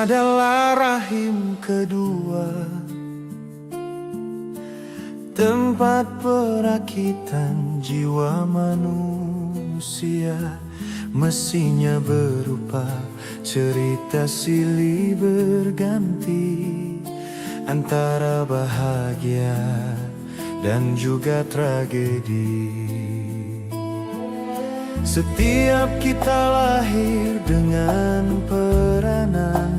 adalah rahim kedua, tempat perakitan jiwa manusia. Mestinya berupa cerita silih berganti antara bahagia dan juga tragedi. Setiap kita lahir dengan peranan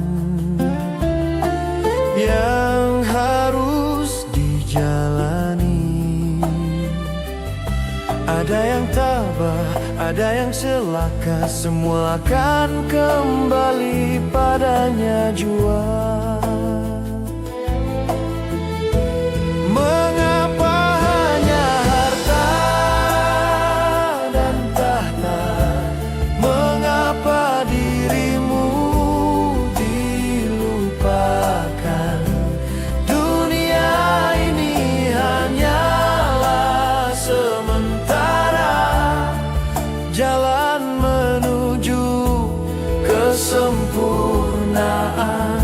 yang harus dijalani. Ada yang tabah, ada yang celaka, semua akan kembali padanya jua. Mengapa hanya harta dan tahta? Mengapa dirimu dilupakan? Dunia ini hanyalah sementara, jalan menuju kesempurnaan.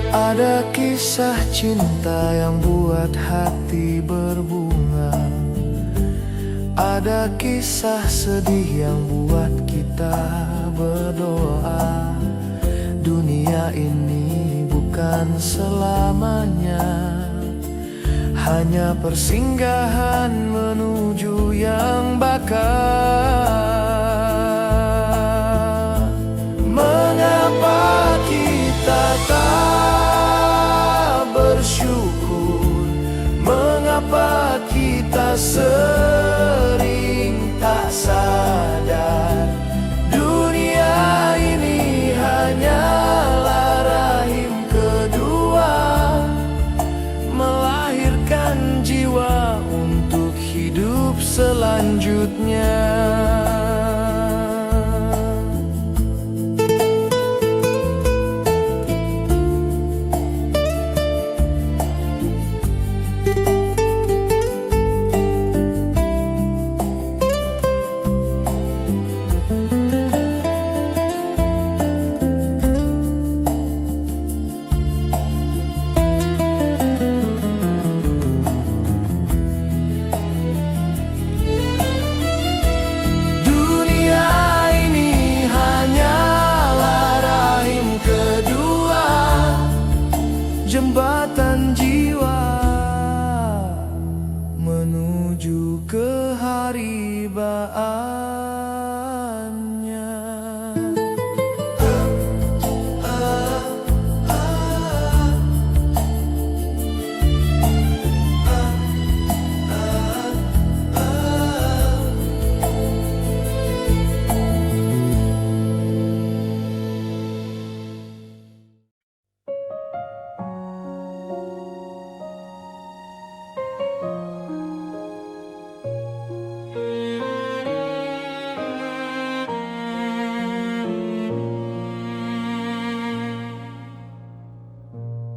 Ada kisah cinta yang buat hati berbunga, ada kisah sedih yang buat kita berdoa. Dunia ini bukan selamanya, hanya persinggahan menuju yang bakal. Mengapa kita tak bersyukur? Mengapa kita sering tak sadar? Dunia ini hanyalah rahim kedua, melahirkan jiwa untuk hidup selanjutnya. Jembatan jiwa menuju keharibaannya.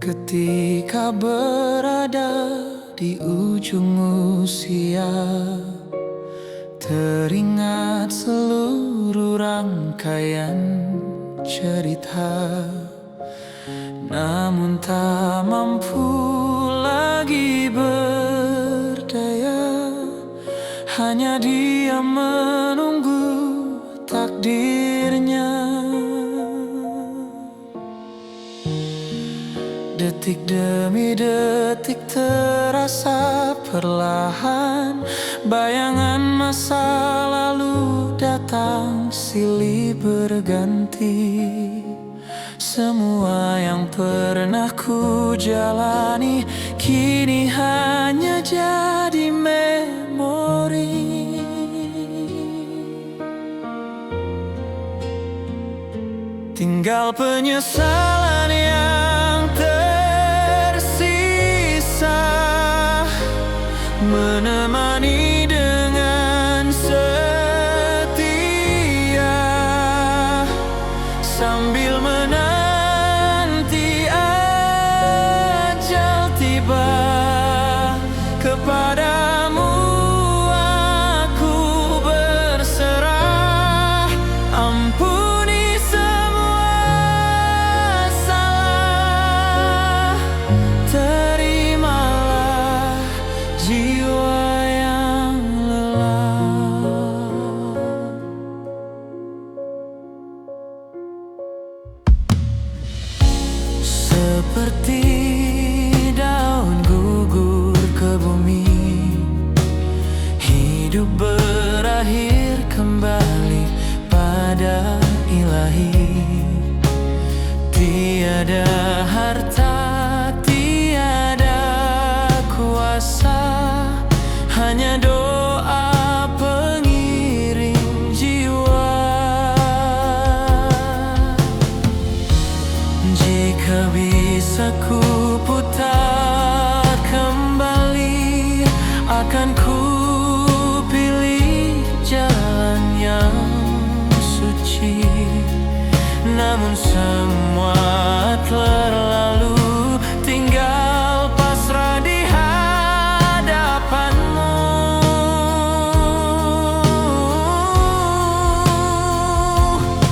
Ketika berada di ujung usia, teringat seluruh rangkaian cerita, namun tak mampu lagi berdaya, hanya diam menunggu takdirnya. Detik demi detik terasa perlahan, bayangan masa lalu datang silih berganti. Semua yang pernah ku jalani kini hanya jadi memori. Tinggal penyesalan yang tersisa, menemani dengan setia, sambil menanti ajal tiba. Kepadamu aku berserah, ampun Tiada harta, tiada kuasa, hanya doa pengiring jiwa. Jika bisa ku putar kembali, akan ku pilih jalan yang suci. Namun semua telah lalu, tinggal pasrah di hadapanmu.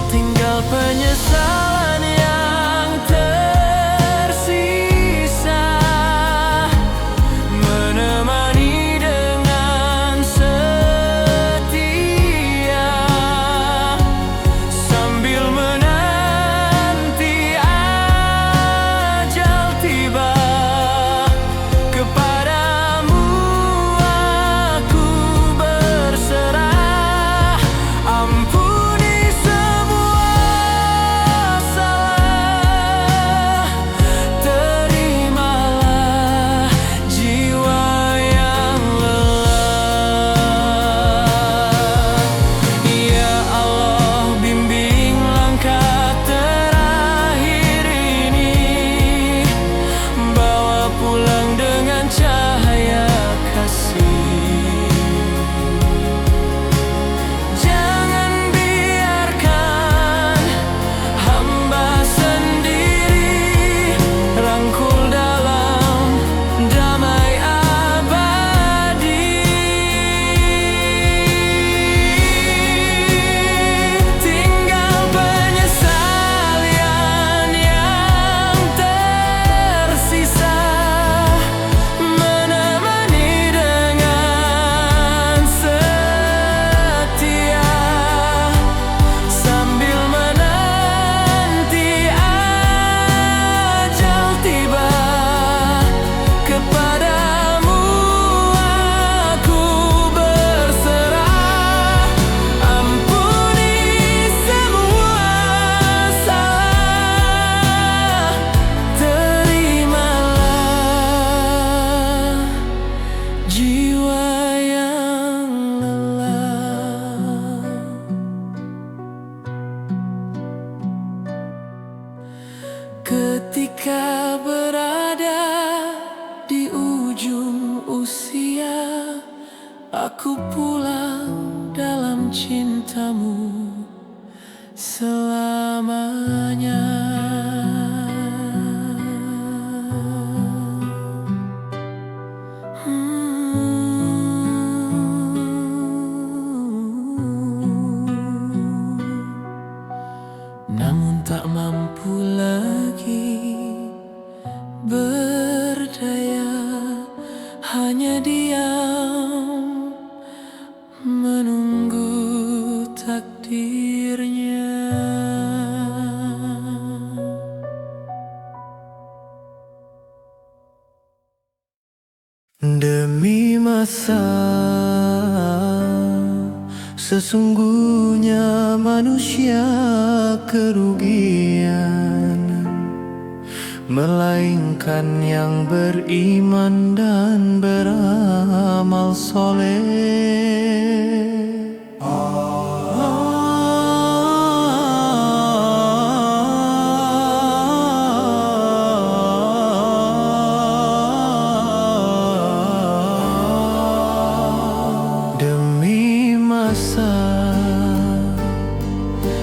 Tinggal penyesalan yang tersisa, menemani dengan setia, sambil menanti ajal tiba. Kepadamu aku berserah, ampuni semua salah, terimalah jiwa yang lelah. Ya Allah, bimbing langkah terakhir ini, bawa pulang dengan cahaya kasih. Jangan biarkan hamba sendiri rangkul dalam damai abadi. Tinggal penyesalan yang tersisa, menemani dengan setia, sambil menanti ajal tiba. Kepadamu aku berserah, ampuni semua salah, terimalah jiwa yang lelah. Ketika berada di ujung usia, aku pulang dalam cintamu selamanya. Namun tak mampu lagi berdaya, hanya diam menunggu takdirnya. Demi masa, sesungguhnya manusia kerugian, melainkan yang beriman dan beramal soleh. Demi masa,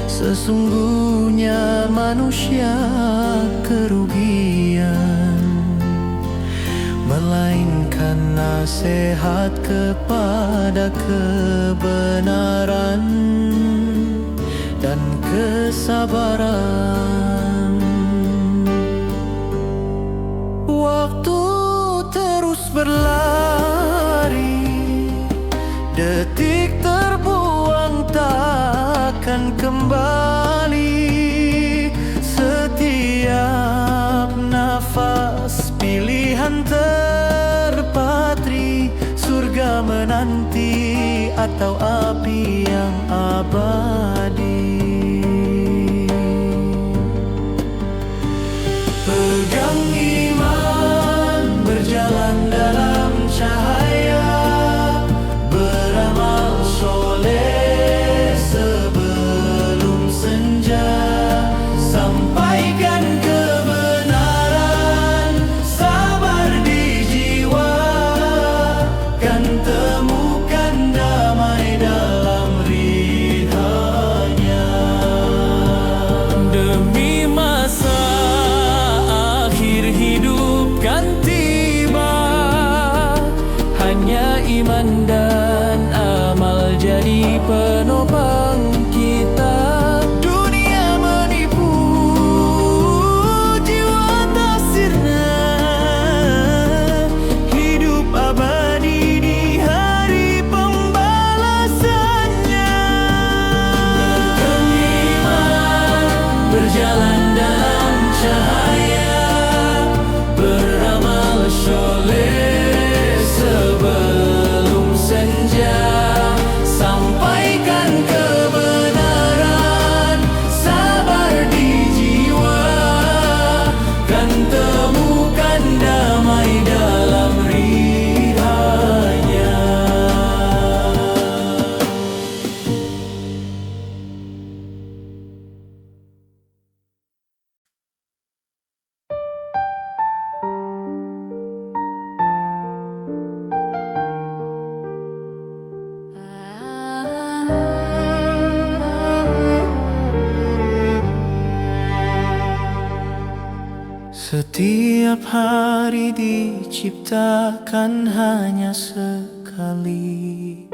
sesungguhnya manusia kerugian, melainkan nasihat kepada kebenaran dan kesabaran. Waktu terus berlari, detik terbuang takkan kembali. Setiap nafas pilihan terpatri, surga menanti atau api yang abadi. jadi penopang kita. Dunia menipu, jiwa tak sirna, hidup abadi di hari pembalasannya. Beriman, berjalan dalam cahaya, beramal soleh sebelum senja, sampaikan kebenaran, sabar di jiwa, kan temukan damai dalam rihanya. Setiap hari diciptakan hanya sekali,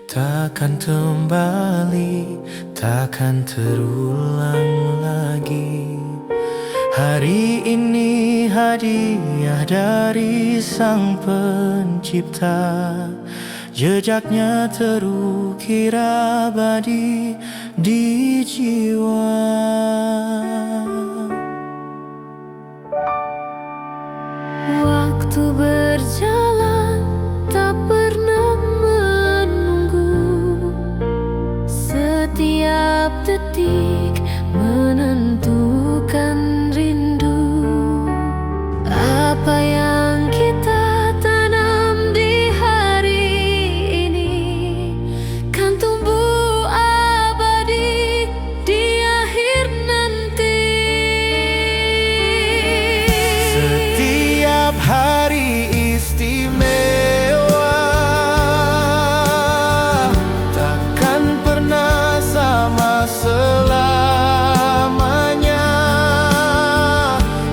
takkan kembali, takkan terulang lagi. Hari ini hadiah dari Sang Pencipta, jejaknya terukir abadi di jiwa. Waktu berjalan tak pernah menunggu, setiap detik menentukan rindu. Apa yang kita tanam di hari ini kan tumbuh abadi di akhir nanti. Setiap hari istimewa, takkan pernah sama selamanya.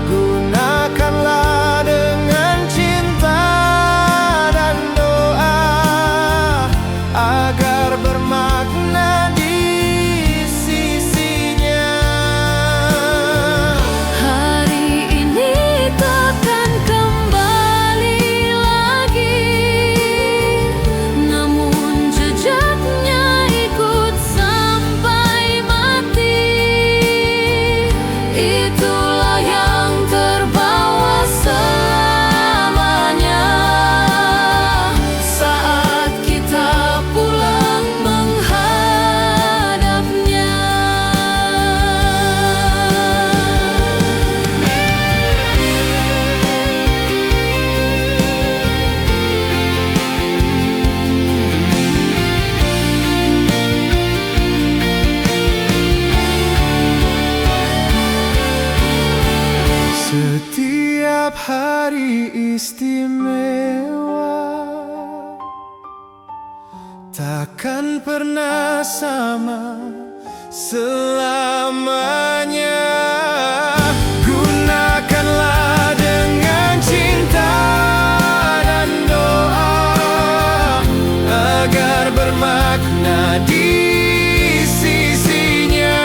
Gunakanlah dengan cinta dan doa, agar bermakna di sisinya. Hari ini takkan kembali lagi, namun jejaknya ikut sampai mati. Itulah yang terbawa selamanya, saat kita pulang menghadapnya. Setiap hari istimewa, takkan pernah sama selamanya. Gunakanlah dengan cinta dan doa, agar bermakna di sisinya.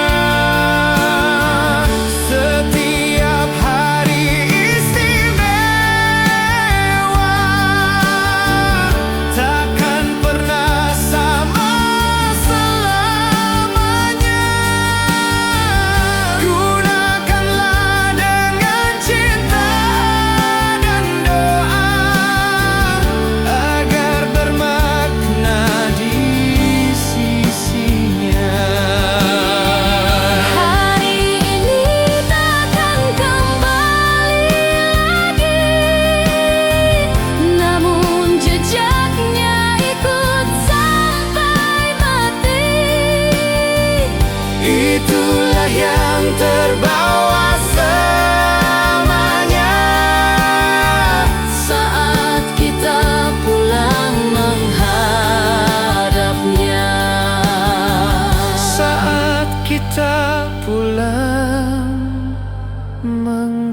Setiap hari istimewa, takkan pernah sama selamanya. Gunakanlah dengan cinta dan doa, agar bermakna di sisinya. Hari ini takkan kembali lagi, namun jejaknya ikut sampai mati. Itulah yang terbawa selamanya, Saat kita pulang menghadapnya. saat kita pulang menghadapnya.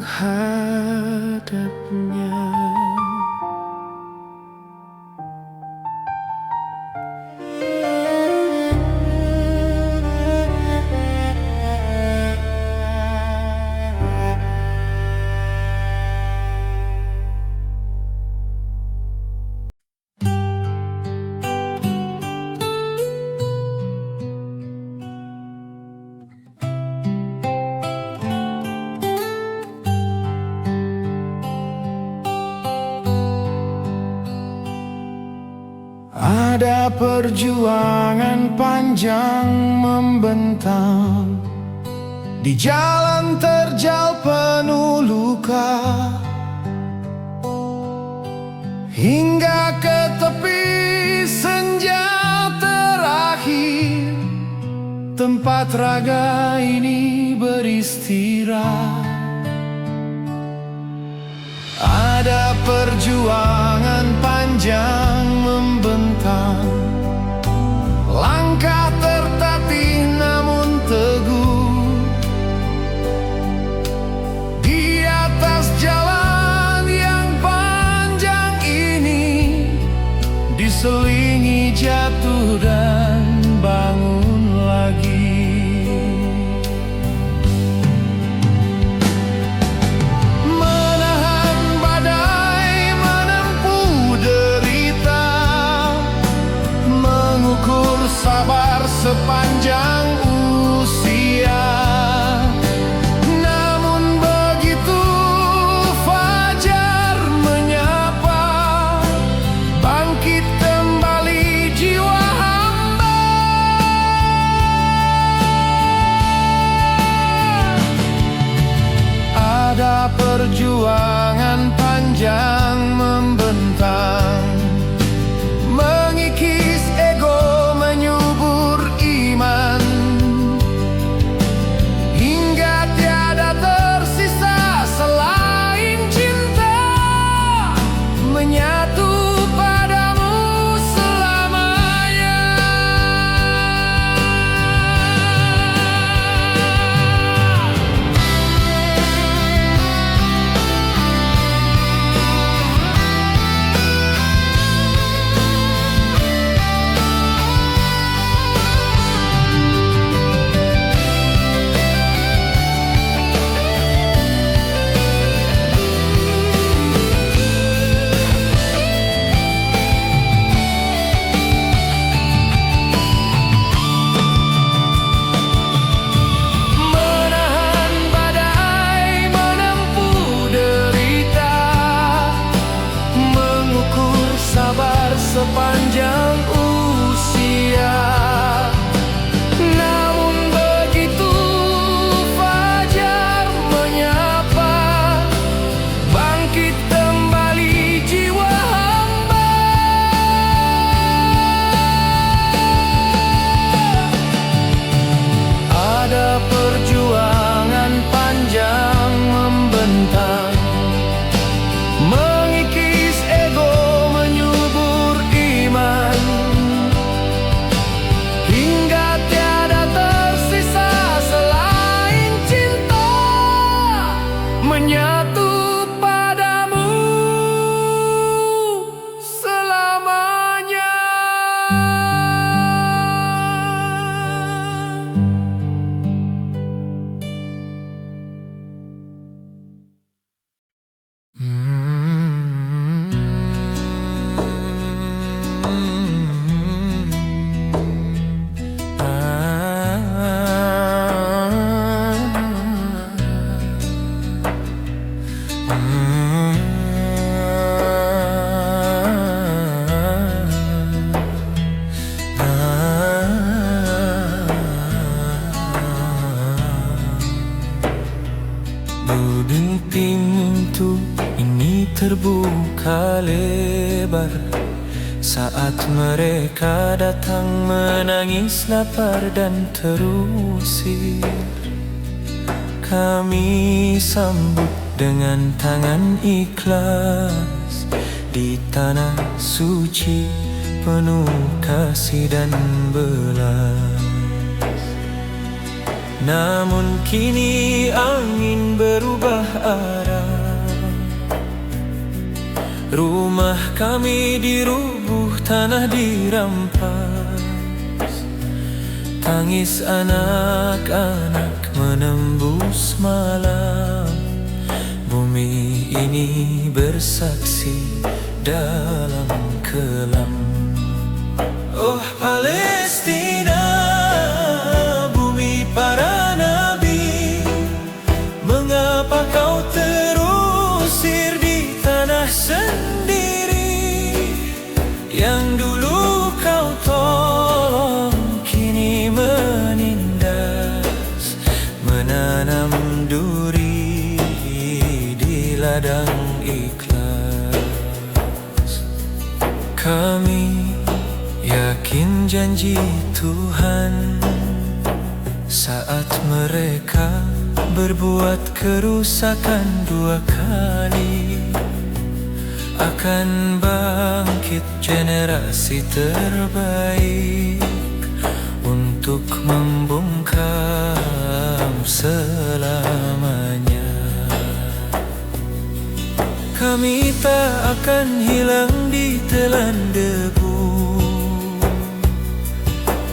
perjuangan panjang membentang di jalan terjal penuh luka, hingga ke tepi senja terakhir, tempat raga ini beristirahat. Ada perjuangan panjang membentang, langkah tertatih namun teguh, di atas jalan yang panjang ini, diselingi jatuh dan bangun lagi. Sabar sepanjang usia, namun begitu fajar menyapa, bangkit kembali jiwa hamba. Ada perjuangan panjang membentang, mengikis ego, menyubur iman, hingga tiada tersisa selain cinta, menyatu padamu selamanya. Sepanjang usia, namun begitu fajar menyapa, bangkit kembali jiwa hamba. Ada perjuangan panjang membentang, mengikis ego, hingga tiada tersisa selain cinta, menyatu padamu selamanya. Buding pintu ini terbuka lebar saat mereka datang menangis lapar dan terusir. Kami sambut dengan tangan ikhlas di tanah suci penuh kasih dan belas. Namun kini angin berubah arah, rumah kami dirubuh, tanah dirampas, tangis anak-anak menembus malam. Bumi ini bersaksi dalam kelam. Oh Palestina, bumi para nabi, mengapa kau terusir di tanah sendiri yang dulu kau ladang ikhlas. Kami yakin janji Tuhan saat mereka berbuat kerusakan dua kali, akan bangkit generasi terbaik untuk membungkam selamanya. Kami tak akan hilang di telan debu,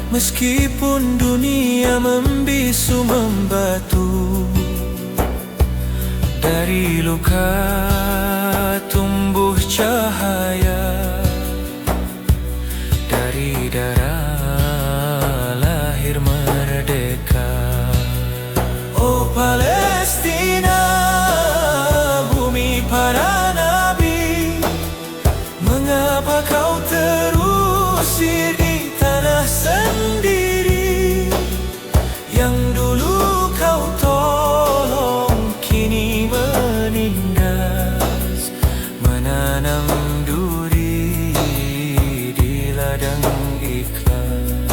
meskipun dunia membisu membatu. Dari luka tumbuh cahaya, dari darah lahir merdeka. Oh Palestina, bumi para nabi, mengapa kau terusir di tanah sendiri? Yang dulu kau tolong kini menindas, menanam duri di ladang ikhlas.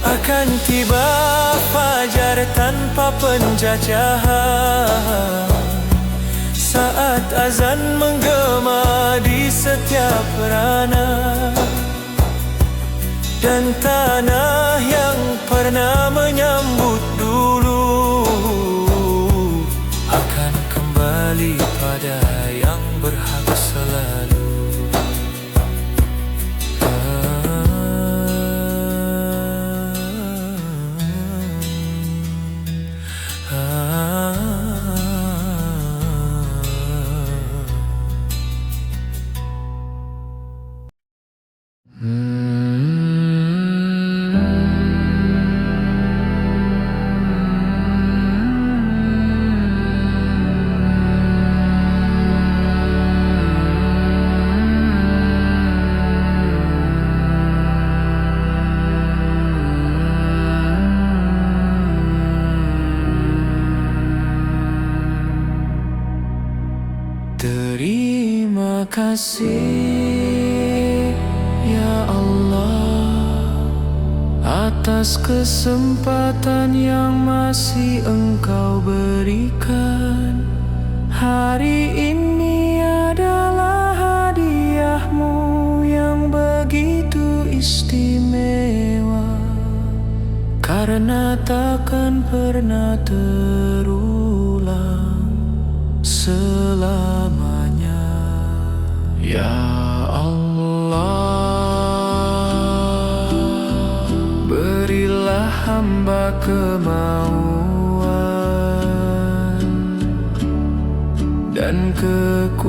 Akan tiba fajar tanpa penjajahan, saat azan menggema di setiap ranah, dan tanah yang pernah menyambut dulu akan kembali pada yang berhak selalu. Terima kasih ya Allah atas kesempatan yang masih Engkau berikan. Hari ini adalah hadiahmu yang begitu istimewa, karena takkan pernah terulang selamanya. Ya Allah, berilah hamba kemauan dan kekuatan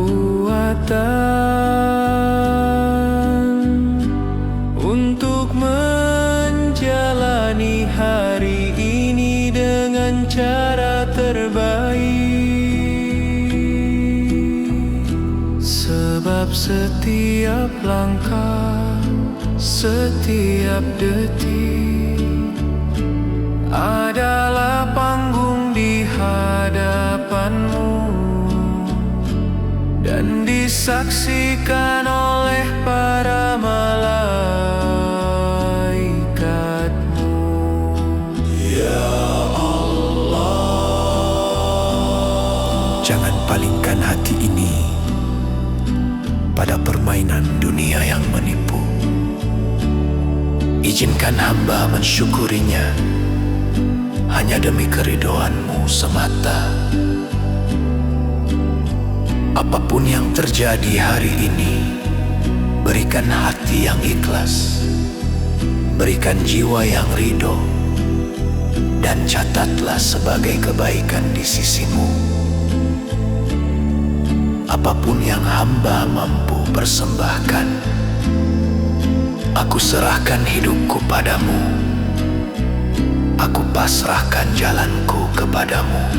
untuk menjalani hari ini dengan cara terbaik. Sebab setiap langkah, setiap detik adalah panggung di hadapanmu, dan disaksikan oleh para malaikatmu. Ya Allah, jangan palingkan hati ini pada permainan dunia yang menipu. Izinkan hamba mensyukurinya hanya demi keridhoanmu semata. Apapun yang terjadi hari ini, berikan hati yang ikhlas, berikan jiwa yang ridho, dan catatlah sebagai kebaikan di sisimu. Apapun yang hamba mampu persembahkan, aku serahkan hidupku padamu, aku pasrahkan jalanku kepadamu.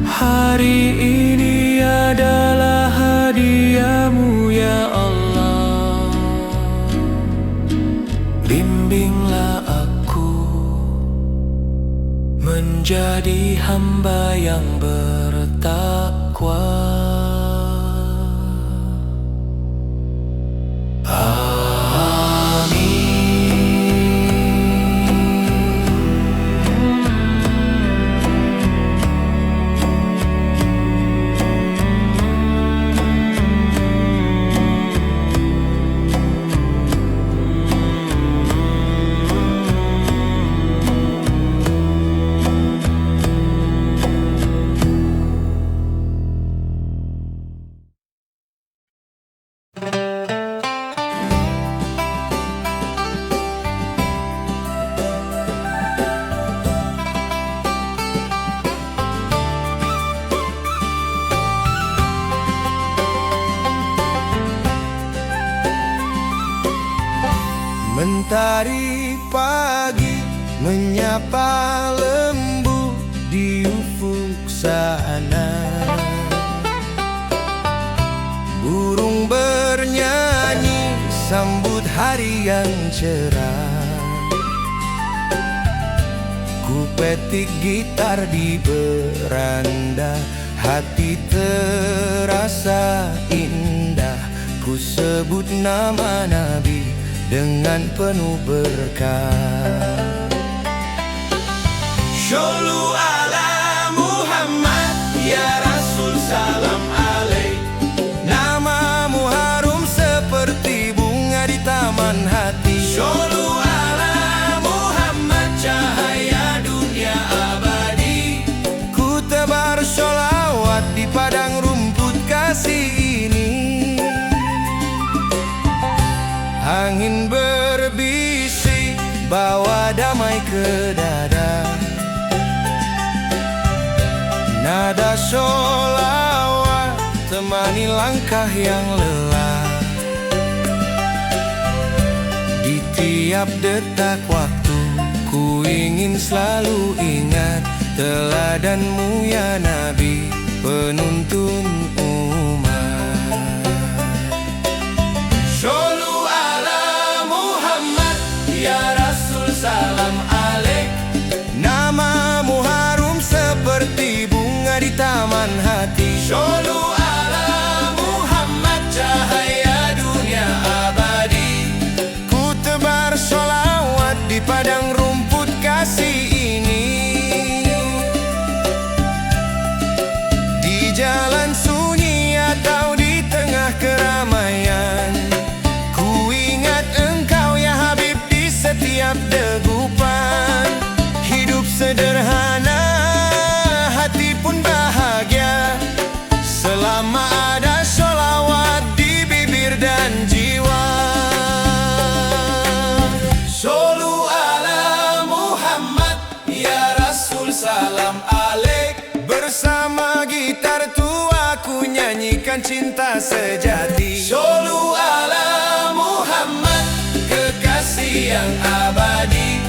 Hari ini adalah hadiahmu ya Allah, bimbinglah aku menjadi hamba yang bertakwa. Mentari pagi menyapa lembu di ufuk sana. Burung bernyanyi sambut hari yang cerah. Ku petik gitar di beranda, hati terasa indah. Ku sebut nama Nabi dengan penuh berkah. Shollu ala Muhammad, ya Rasul salam alaik. Namamu harum seperti bunga di taman hati. Shollu ala Muhammad, cahaya dunia abadi. Ku tebar sholawat di padang rumput kasih ini. Angin berbisik bawa damai ke dada. Nada sholawat temani langkah yang lelah. Di tiap detak waktu ku ingin selalu ingat teladanmu ya Nabi, penuntun umat. Shollu ala Muhammad, ya Rasul salam alaik. Namamu harum seperti bunga di taman hati. Shollu ala Muhammad, cahaya dunia abadi. Ku tebar sholawat di padang rumput kasih ini. Di jalan sunyi atau di tengah keramaian, ku ingat engkau ya Habib di setiap degupan. Hidup sederhana, hati pun bahagia, selama ada sholawat di bibir dan jiwa. Shollu ala Muhammad, ya Rasul salam alaik. Bersama gitar tua ku nyanyikan cinta sejati. Shollu ala Muhammad, kekasih yang abadi.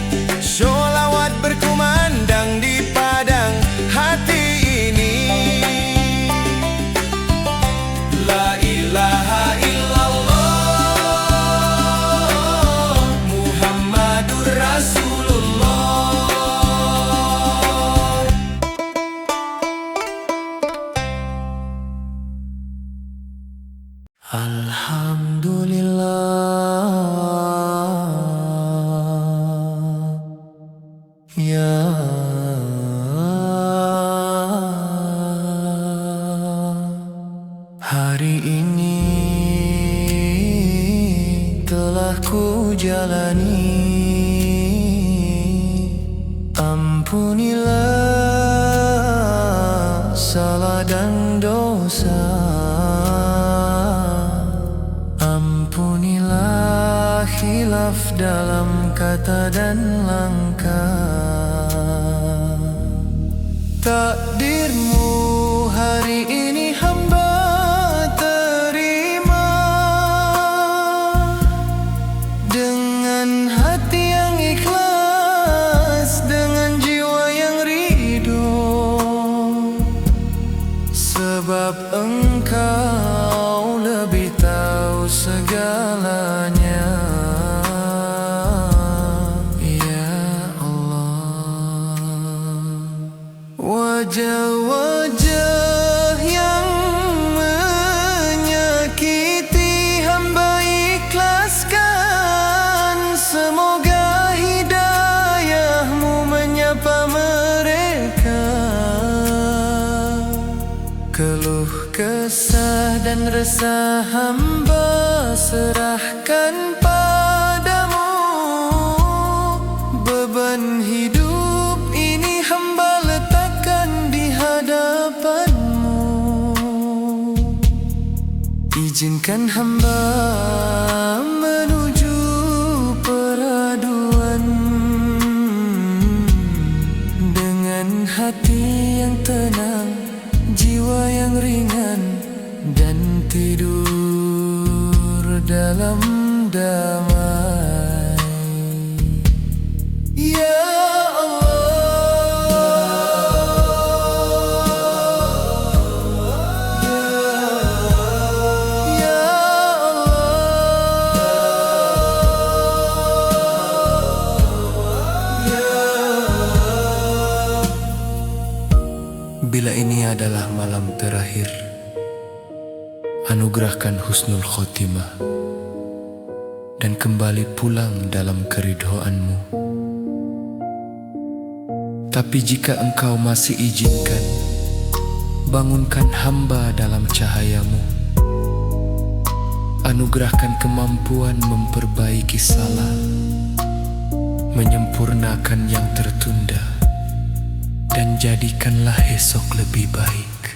Sholawat berkumandang di padang hati ini. La ilaha illallah Muhammadur Rasulullah. Alhamdulillah, ya hari ini telah ku jalani. Ampunilah salah dan dosa. Ampunilah khilaf dalam kata dan langkah. Takdirmu hari ini hamba terima. Dengan hati yang ikhlas, dengan jiwa yang ridho. Sebab engkau lebih tahu segalanya, ya Allah. resah hamba serahkan padamu. Beban hidup ini hamba letakkan di hadapanmu. Izinkan hamba menuju peraduan dengan hati yang tenang, jiwa yang ringan, dan tidur dalam damai. Ya bila ini adalah malam terakhir, anugerahkan husnul khotimah dan kembali pulang dalam keridhoanmu. Tapi jika engkau masih izinkan, bangunkan hamba dalam cahayamu. Anugerahkan kemampuan memperbaiki salah, menyempurnakan yang tertunda, dan jadikanlah esok lebih baik.